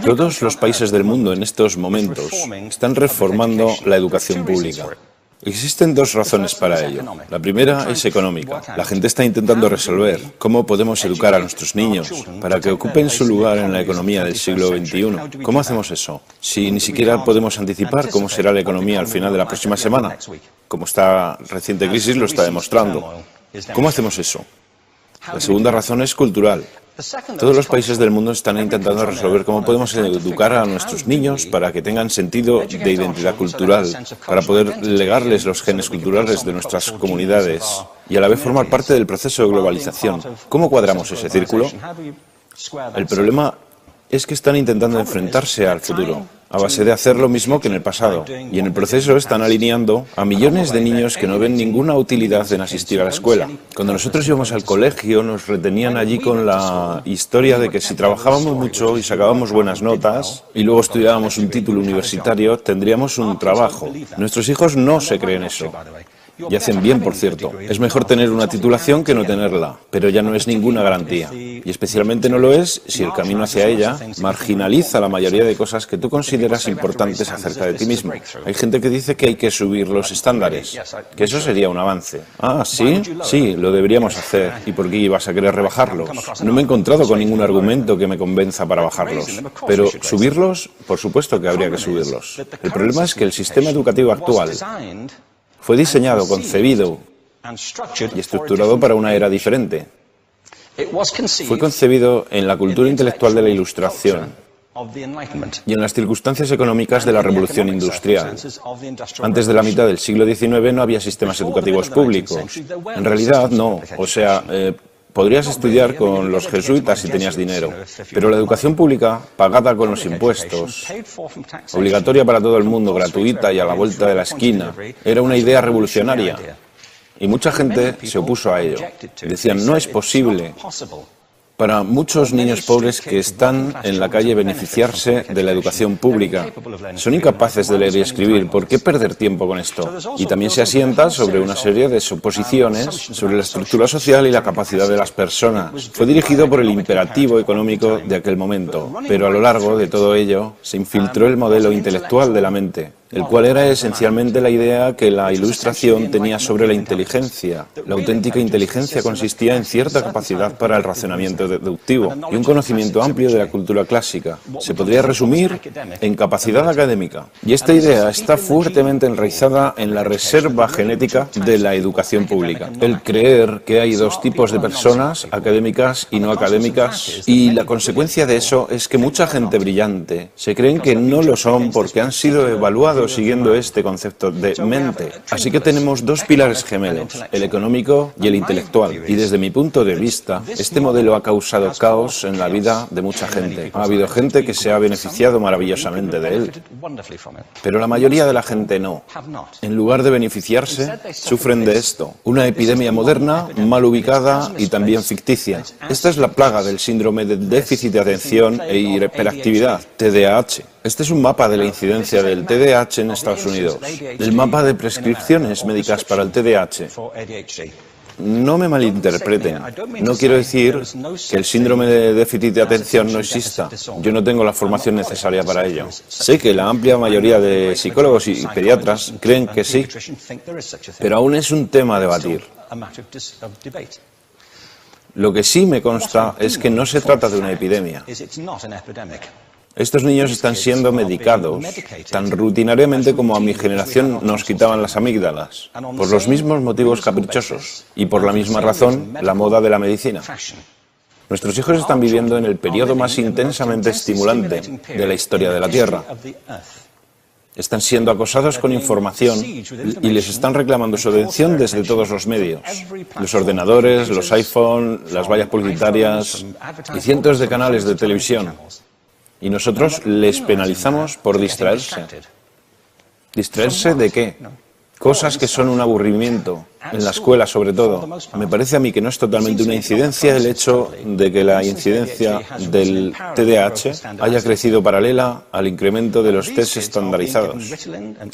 Todos los países del mundo en estos momentos están reformando la educación pública. Existen dos razones para ello. La primera es económica. La gente está intentando resolver cómo podemos educar a nuestros niños para que ocupen su lugar en la economía del siglo XXI. ¿Cómo hacemos eso? Si ni siquiera podemos anticipar cómo será la economía al final de la próxima semana, como esta reciente crisis lo está demostrando. ¿Cómo hacemos eso? La segunda razón es cultural. Todos los países del mundo están intentando resolver cómo podemos educar a nuestros niños para que tengan sentido de identidad cultural, para poder legarles los genes culturales de nuestras comunidades y a la vez formar parte del proceso de globalización. ¿Cómo cuadramos ese círculo? El problema es que están intentando enfrentarse al futuro, a base de hacer lo mismo que en el pasado. Y en el proceso están alineando a millones de niños que no ven ninguna utilidad en asistir a la escuela. Cuando nosotros íbamos al colegio, nos retenían allí con la historia de que si trabajábamos mucho y sacábamos buenas notas, y luego estudiábamos un título universitario, tendríamos un trabajo. Nuestros hijos no se creen eso. Y hacen bien, por cierto. Es mejor tener una titulación que no tenerla, pero ya no es ninguna garantía. Y especialmente no lo es si el camino hacia ella marginaliza la mayoría de cosas que tú consideras importantes acerca de ti mismo. Hay gente que dice que hay que subir los estándares, que eso sería un avance. Ah, ¿sí? Sí, lo deberíamos hacer. ¿Y por qué ibas a querer rebajarlos? No me he encontrado con ningún argumento que me convenza para bajarlos. Pero subirlos, por supuesto que habría que subirlos. El problema es que el sistema educativo actual fue diseñado, concebido y estructurado para una era diferente. Fue concebido en la cultura intelectual de la Ilustración y en las circunstancias económicas de la Revolución Industrial. Antes de la mitad del siglo XIX no había sistemas educativos públicos. En realidad no. O sea, podrías estudiar con los jesuitas si tenías dinero, pero la educación pública, pagada con los impuestos, obligatoria para todo el mundo, gratuita y a la vuelta de la esquina, era una idea revolucionaria. Y mucha gente se opuso a ello. Decían, no es posible para muchos niños pobres que están en la calle beneficiarse de la educación pública. Son incapaces de leer y escribir. ¿Por qué perder tiempo con esto? Y también se asienta sobre una serie de suposiciones sobre la estructura social y la capacidad de las personas. Fue dirigido por el imperativo económico de aquel momento, pero a lo largo de todo ello se infiltró el modelo intelectual de la mente, el cual era esencialmente la idea que la Ilustración tenía sobre la inteligencia. La auténtica inteligencia consistía en cierta capacidad para el razonamiento deductivo y un conocimiento amplio de la cultura clásica. Se podría resumir en capacidad académica. Y esta idea está fuertemente enraizada en la reserva genética de la educación pública. El creer que hay dos tipos de personas, académicas y no académicas, y la consecuencia de eso es que mucha gente brillante se creen que no lo son porque han sido evaluados siguiendo este concepto de mente. Así que tenemos dos pilares gemelos, el económico y el intelectual. Y desde mi punto de vista, este modelo ha causado caos en la vida de mucha gente. Ha habido gente que se ha beneficiado maravillosamente de él, pero la mayoría de la gente no. En lugar de beneficiarse, sufren de esto. Una epidemia moderna, mal ubicada y también ficticia. Esta es la plaga del síndrome de déficit de atención e hiperactividad, TDAH. Este es un mapa de la incidencia del TDAH en Estados Unidos. El mapa de prescripciones médicas para el TDAH. No me malinterpreten. No quiero decir que el síndrome de déficit de atención no exista. Yo no tengo la formación necesaria para ello. Sé que la amplia mayoría de psicólogos y pediatras creen que sí, pero aún es un tema a debatir. Lo que sí me consta es que no se trata de una epidemia. Estos niños están siendo medicados tan rutinariamente como a mi generación nos quitaban las amígdalas, por los mismos motivos caprichosos y por la misma razón, la moda de la medicina. Nuestros hijos están viviendo en el periodo más intensamente estimulante de la historia de la Tierra. Están siendo acosados con información y les están reclamando su atención desde todos los medios. Los ordenadores, los iPhone, las vallas publicitarias y cientos de canales de televisión. Y nosotros les penalizamos por distraerse. ¿Distraerse de qué? Cosas que son un aburrimiento. en la escuela sobre todo. Me parece a mí que no es totalmente una incidencia el hecho de que la incidencia del TDAH haya crecido paralela al incremento de los test estandarizados.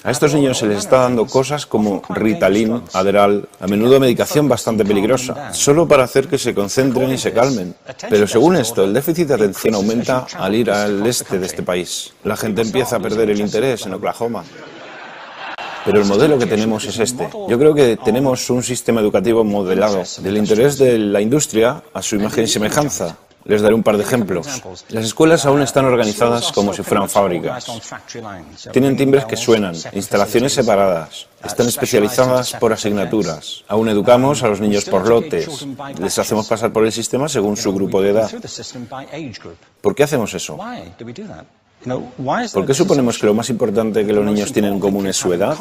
A estos niños se les está dando cosas como Ritalin, Adderall, a menudo medicación bastante peligrosa, solo para hacer que se concentren y se calmen. Pero según esto, el déficit de atención aumenta al ir al este de este país. La gente empieza a perder el interés en Oklahoma. Pero el modelo que tenemos es este. Yo creo que tenemos un sistema educativo modelado del interés de la industria a su imagen y semejanza. Les daré un par de ejemplos. Las escuelas aún están organizadas como si fueran fábricas. Tienen timbres que suenan, instalaciones separadas. Están especializadas por asignaturas. Aún educamos a los niños por lotes. Les hacemos pasar por el sistema según su grupo de edad. ¿Por qué hacemos eso? ¿Por qué suponemos que lo más importante que los niños tienen en común es su edad?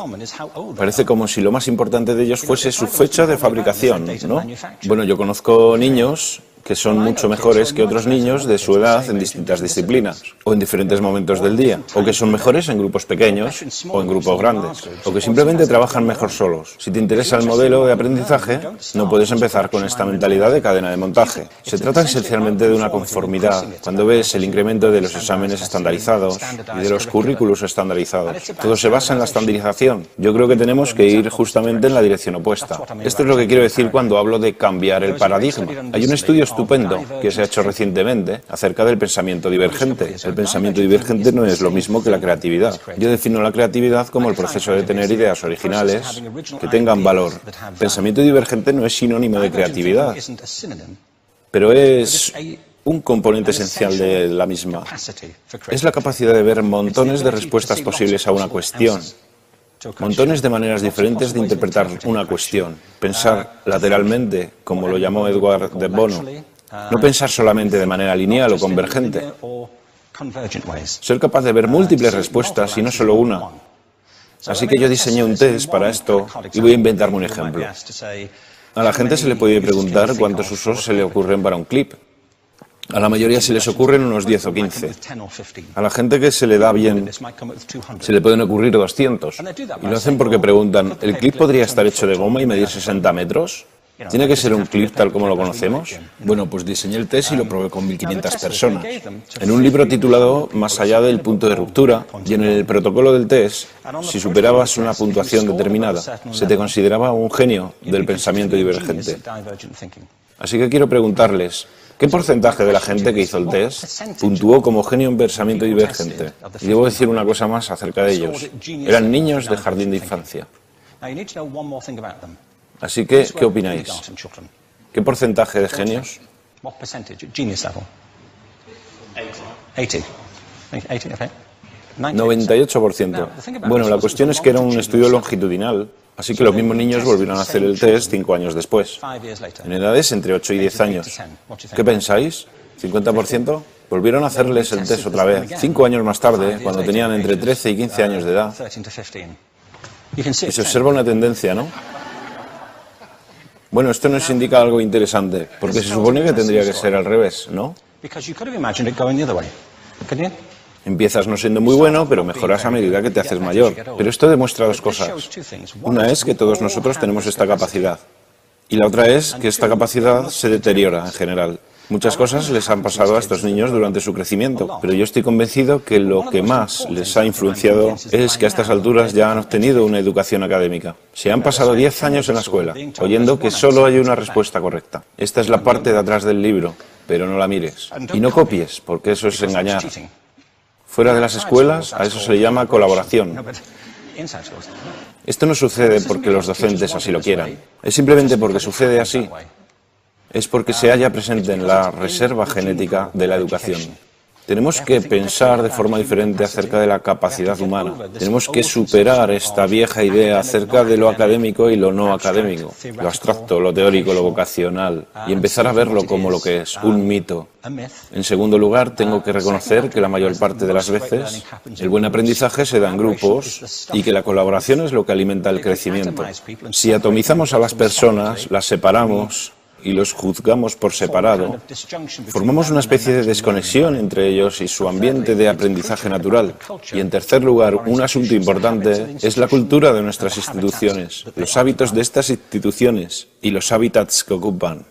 Parece como si lo más importante de ellos fuese su fecha de fabricación, ¿no? Bueno, yo conozco niños que son mucho mejores que otros niños de su edad en distintas disciplinas, o en diferentes momentos del día, o que son mejores en grupos pequeños o en grupos grandes, o que simplemente trabajan mejor solos. Si te interesa el modelo de aprendizaje, no puedes empezar con esta mentalidad de cadena de montaje. Se trata esencialmente de una conformidad. Cuando ves el incremento de los exámenes estandarizados y de los currículos estandarizados, todo se basa en la estandarización. Yo creo que tenemos que ir justamente en la dirección opuesta. Esto es lo que quiero decir cuando hablo de cambiar el paradigma. Hay un estudio estupendo que se ha hecho recientemente acerca del pensamiento divergente. El pensamiento divergente no es lo mismo que la creatividad. Yo defino la creatividad como el proceso de tener ideas originales que tengan valor. Pensamiento divergente no es sinónimo de creatividad, pero es un componente esencial de la misma. Es la capacidad de ver montones de respuestas posibles a una cuestión. Montones de maneras diferentes de interpretar una cuestión. Pensar lateralmente, como lo llamó Edward de Bono. No pensar solamente de manera lineal o convergente. Ser capaz de ver múltiples respuestas y no solo una. Así que yo diseñé un test para esto y voy a inventarme un ejemplo. A la gente se le puede preguntar cuántos usos se le ocurren para un clip. A la mayoría se les ocurren unos 10 o 15. A la gente que se le da bien, se le pueden ocurrir 200. Y lo hacen porque preguntan, ¿el clip podría estar hecho de goma y medir 60 metros? ¿Tiene que ser un clip tal como lo conocemos? Bueno, pues diseñé el test y lo probé con 1.500 personas. En un libro titulado Más allá del punto de ruptura, y en el protocolo del test, si superabas una puntuación determinada, se te consideraba un genio del pensamiento divergente. Así que quiero preguntarles, ¿qué porcentaje de la gente que hizo el test puntuó como genio en pensamiento divergente? Y debo decir una cosa más acerca de ellos. Eran niños de jardín de infancia. Así que, ¿qué opináis? ¿Qué porcentaje de genios? 98%. Bueno, la cuestión es que era un estudio longitudinal, así que los mismos niños volvieron a hacer el test 5 años después, en edades entre 8 y 10 años. ¿Qué pensáis? ¿50%? Volvieron a hacerles el test otra vez, 5 años más tarde, cuando tenían entre 13 y 15 años de edad. Y se observa una tendencia, ¿no? Bueno, esto nos indica algo interesante, porque se supone que tendría que ser al revés, ¿no? Empiezas no siendo muy bueno, pero mejoras a medida que te haces mayor. Pero esto demuestra dos cosas. Una es que todos nosotros tenemos esta capacidad. Y la otra es que esta capacidad se deteriora en general. Muchas cosas les han pasado a estos niños durante su crecimiento, pero yo estoy convencido que lo que más les ha influenciado es que a estas alturas ya han obtenido una educación académica. Se han pasado 10 años en la escuela, oyendo que solo hay una respuesta correcta. Esta es la parte de atrás del libro, pero no la mires. Y no copies, porque eso es engañar. Fuera de las escuelas, a eso se le llama colaboración. Esto no sucede porque los docentes así lo quieran. Es simplemente porque sucede así. Es porque se halla presente en la reserva genética de la educación. Tenemos que pensar de forma diferente acerca de la capacidad humana. Tenemos que superar esta vieja idea acerca de lo académico y lo no académico, lo abstracto, lo teórico, lo vocacional, y empezar a verlo como lo que es, un mito. En segundo lugar, tengo que reconocer que la mayor parte de las veces el buen aprendizaje se da en grupos y que la colaboración es lo que alimenta el crecimiento. Si atomizamos a las personas, las separamos, y los juzgamos por separado, formamos una especie de desconexión entre ellos y su ambiente de aprendizaje natural. Y en tercer lugar, un asunto importante es la cultura de nuestras instituciones, los hábitos de estas instituciones y los hábitats que ocupan.